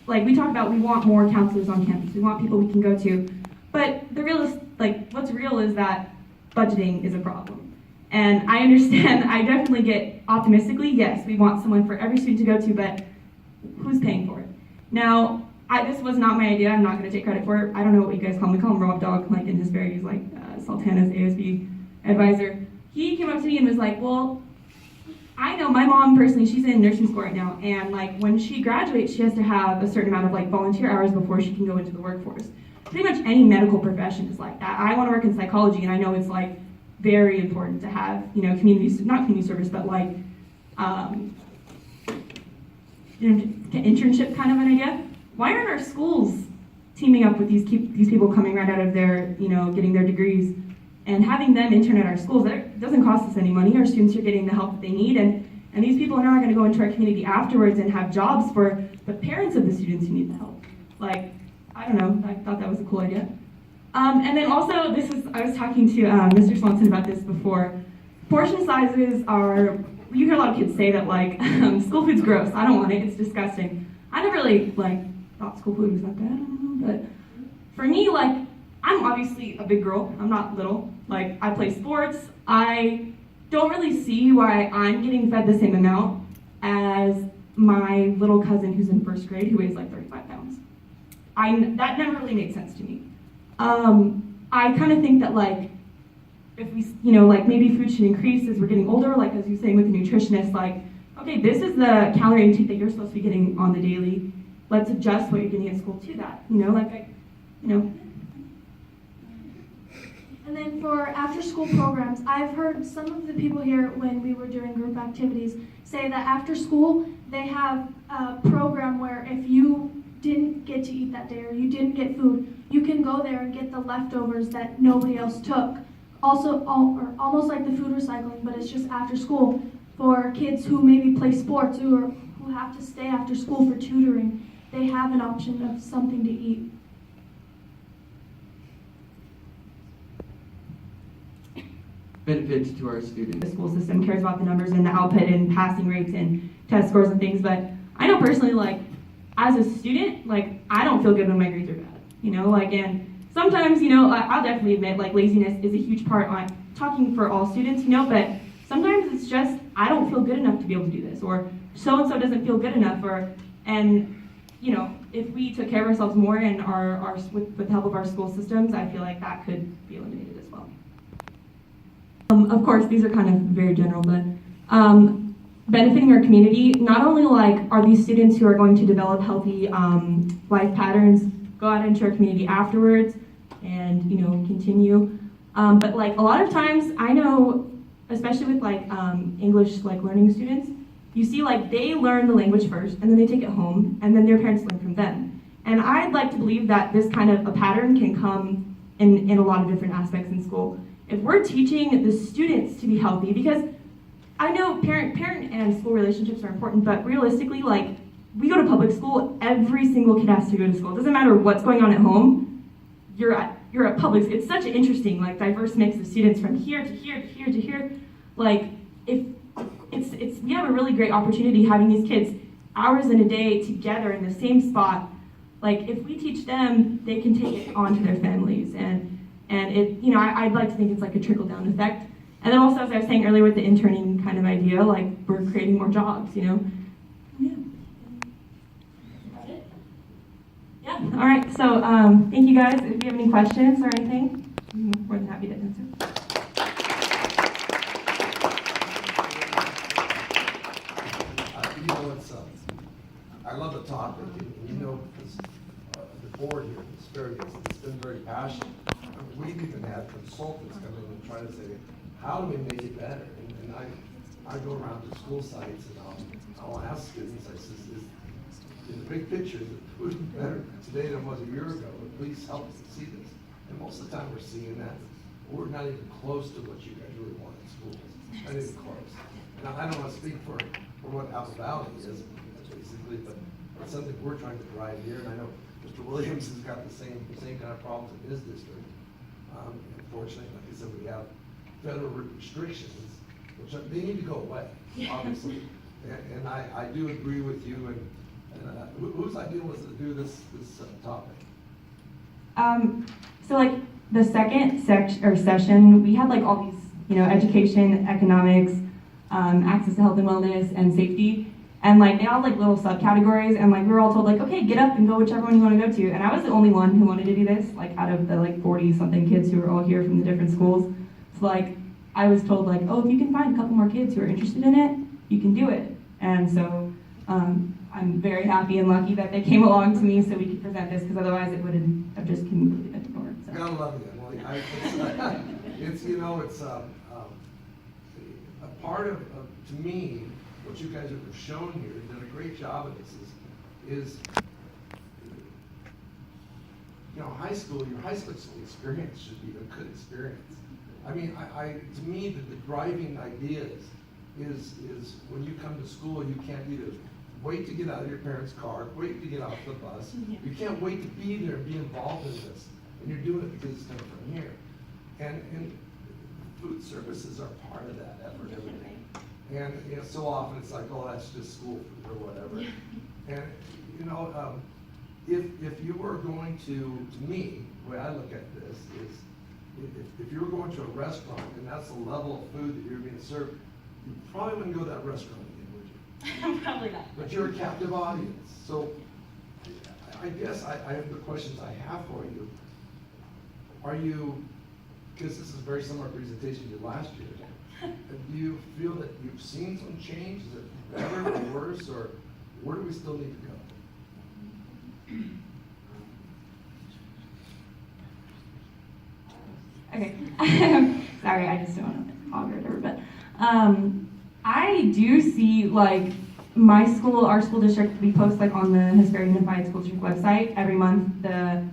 like we talk about, we want more counselors on campus. We want people we can go to. But the real is, like, what's real is that budgeting is a problem. And I understand, I definitely get optimistically, yes, we want someone for every student to go to, but who's paying for it? Now, this was not my idea. I'm not going to take credit for it. I don't know what you guys call him. We call him Rob Dog, like in his he's like Sultana's ASB advisor. He came up to me and was like, well, I know my mom personally, she's in nursing school right now, and like when she graduates, she has to have a certain amount of like volunteer hours before she can go into the workforce. Pretty much any medical profession is like that. I want to work in psychology, and I know it's like very important to have, you know, not community service, but like internship kind of an idea. Why aren't our schools teaming up with these people coming right out of their, you know, getting their degrees and having them intern at our schools? That doesn't cost us any money. Our students are getting the help that they need, and these people are not going to go into our community afterwards and have jobs for the parents of the students who need the help. Like, I don't know, I thought that was a cool idea. And then also, I was talking to Mr. Swanson about this before. Portion sizes are, you hear a lot of kids say that like, school food's gross, I don't want it, it's disgusting. I never really thought school food was that bad, I don't know, but for me, like, I'm obviously a big girl, I'm not little. Like, I play sports, I don't really see why I'm getting fed the same amount as my little cousin who's in first grade who weighs like 35 pounds. That never really made sense to me. I kind of think that like, if we, you know, like maybe food should increase as we're getting older, like as you're saying with the nutritionist, like, okay, this is the calorie intake that you're supposed to be getting on the daily. Let's adjust what you're getting at school to that, you know, like, you know. And then for after-school programs, I've heard some of the people here when we were doing group activities say that after school they have a program where if you didn't get to eat that day or you didn't get food, you can go there and get the leftovers that nobody else took. Also, or almost like the food recycling, but it's just after school for kids who maybe play sports who have to stay after school for tutoring. They have an option of something to eat. Benefits to our students. The school system cares about the numbers and the output and passing rates and test scores and things, but I know personally, like, as a student, like, I don't feel good when my grades are bad, you know, like, and sometimes, you know, I'll definitely admit, like, laziness is a huge part on talking for all students, you know, but sometimes it's just, I don't feel good enough to be able to do this, or so-and-so doesn't feel good enough, and, you know, if we took care of ourselves more and with the help of our school systems, I feel like that could be eliminated as well. Of course, these are kind of very general, but benefiting our community, not only like are these students who are going to develop healthy life patterns, go out into our community afterwards and, you know, continue, but like a lot of times I know, especially with like English like learning students, you see like they learn the language first and then they take it home and then their parents learn from them. And I'd like to believe that this kind of a pattern can come in a lot of different aspects in school. If we're teaching the students to be healthy, because I know parent and school relationships are important, but realistically, like, we go to public school, every single kid has to go to school. It doesn't matter what's going on at home, you're at public school. It's such an interesting, like, diverse mix of students from here to here to here to here. Like, we have a really great opportunity having these kids hours in a day together in the same spot. Like, if we teach them, they can take it on to their families, and it, you know, I'd like to think it's like a trickle-down effect. And then also, as I was saying earlier with the interning kind of idea, like, we're creating more jobs, you know? Yeah. That's it? Yeah, all right, so thank you guys. If you have any questions or anything, I'm more than happy to answer. You know, I love the topic, and you know, because the board here it's been very passionate. We've even had consultants come in and try to say, how do we make it better? And I go around to school sites and I'll ask students, I says, in the big picture, is the food better today than it was a year ago? But please help us see this. And most of the time we're seeing that. We're not even close to what you guys really want in schools. Not even close. And I don't want to speak for what Apple Valley is, basically, but it's something we're trying to drive here. And I know Mr. Williams has got the same kind of problems in his district. Unfortunately, like I said, we have federal restrictions, which they need to go away, obviously. And I do agree with you, and And whose idea was it to do this topic? So like the second session, we had like all these, education, economics, access to health and wellness, and safety. And like they all had, like little subcategories, and like we were all told like, okay, get up and go whichever one you want to go to. And I was the only one who wanted to do this, like out of the like 40 something kids who were all here from the different schools. So like I was told like, oh, if you can find a couple more kids who are interested in it, you can do it. And so I'm very happy and lucky that they came along to me so we could present this, because otherwise it would have just completely been ignored. So. Gotta love you, Emily. It's a part of, to me, what you guys have shown here, you've done a great job of this, is your high school experience should be a good experience. I mean, to me, the driving idea is when you come to school, you can't either wait to get out of your parents' car, wait to get off the bus. You can't wait to be there and be involved in this. And you're doing it because it's coming from here. And food services are part of that effort every day. And so often it's like, oh, that's just school food or whatever. And if you were going to me, the way I look at this is, if you were going to a restaurant and that's the level of food that you're being served, you probably wouldn't go to that restaurant again, would you? Probably not. But you're a captive audience. So I guess I have the questions I have for you. Are you, because this is a very similar presentation you did last year, do you feel that you've seen some change? Is it better or worse, or where do we still need to go? Okay. Sorry, I just don't want to hog or whatever, but I do see like our school district, we post like on the Hesperia Unified School District website every month the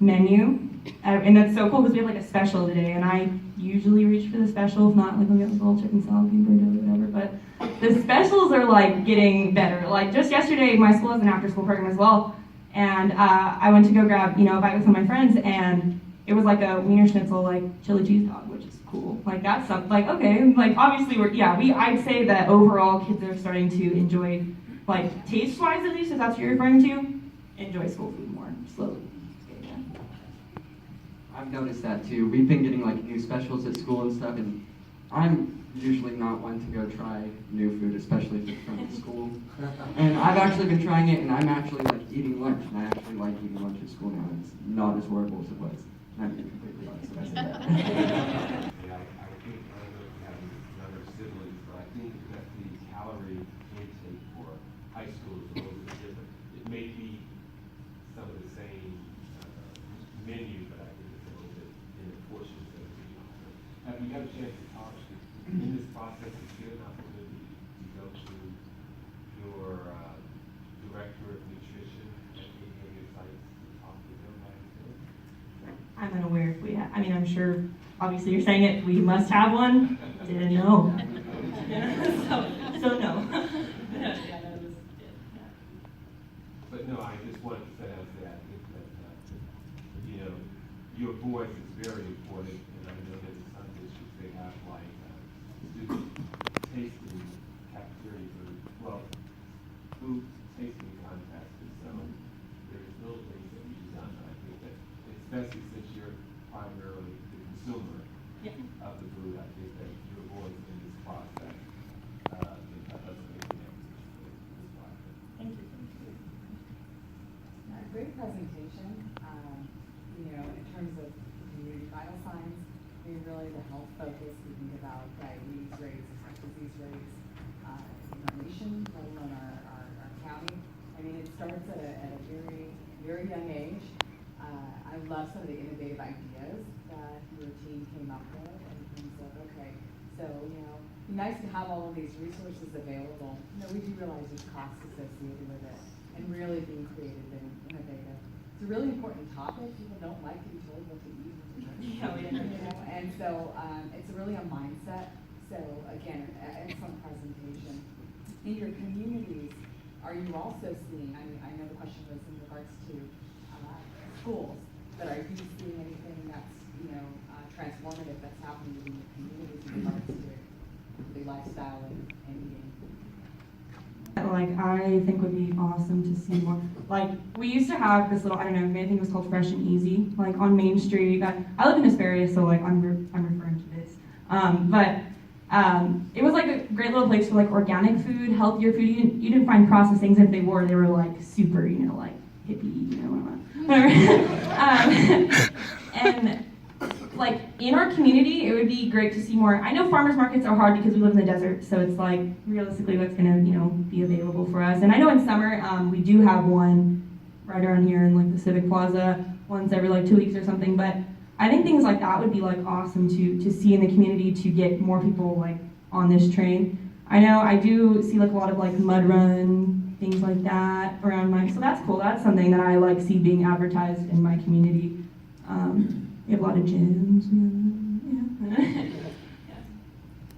menu, and that's so cool because we have like a special today, and I usually reach for the specials, not like we'll get a little chicken salad, peanut butter jelly, whatever, but the specials are like getting better. Like just yesterday, my school has an after school program as well, and I went to go grab, a bite with some of my friends, and it was like a Wiener Schnitzel, like chili cheese dog, which is cool. Like that's something, like okay, like obviously I'd say that overall kids are starting to enjoy, like taste-wise at least, if that's what you're referring to, enjoy school food more slowly. I've noticed that too. We've been getting like new specials at school and stuff, and I'm usually not one to go try new food, especially if it's from the school. And I've actually been trying it, and I'm actually like eating lunch, and I actually like eating lunch at school now. It's not as horrible as it was. And I'm being completely honest when I say that. Yeah, I think, I don't know if you have younger siblings, but I think that the calorie intake for high school is a little bit different. It may be some of the same menu, but I think it's a little bit in the portions that are being offered. Have you had a chance to talk in this process to get an opportunity to go to your director of nutrition at any of your sites to talk to them about it? I'm unaware if we have, I'm sure, obviously you're saying it, we must have one. Didn't know. so no. But no, I just wanted to say that I think that, your voice is very important, and I know that in some districts they have like student tasting cafeteria food, food tasting contests, and so there's little things that can be done, but I think that, especially since you're primarily the consumer of the food, I think that your voice in this process can help us make an difference in this process. Thank you. Great presentation. In terms of community vital signs, really the health focus, we think about diabetes rates, heart disease rates in our nation, let alone our county. It starts at a very, very young age. I love some of the innovative ideas that your team came up with in terms of, okay, so, be nice to have all of these resources available. We do realize there's costs associated with it, and really being creative and innovative. It's a really important topic. People don't like to be told what to eat or to drink. And so it's really a mindset. So again, excellent presentation. In your communities, are you also seeing, I know the question was in regards to schools, but are you seeing anything that's, transformative that's happening in your communities in regards to the lifestyle and eating? Like, I think would be awesome to see more. Like, we used to have this little, I don't know, I think it was called Fresh and Easy, like on Main Street. I live in Hesperia, so like I'm referring to this. It was like a great little place for like organic food, healthier food. You didn't find processed things. If they were like super, like hippie, whatever. And like in our community, it would be great to see more. I know farmers markets are hard because we live in the desert, so it's like realistically what's gonna be available for us. And I know in summer we do have one right around here in like the Civic Plaza once every like 2 weeks or something. But I think things like that would be like awesome to see in the community to get more people like on this train. I know I do see like a lot of like mud run things like that around so that's cool. That's something that I like see being advertised in my community. We have a lot of gyms. Yeah.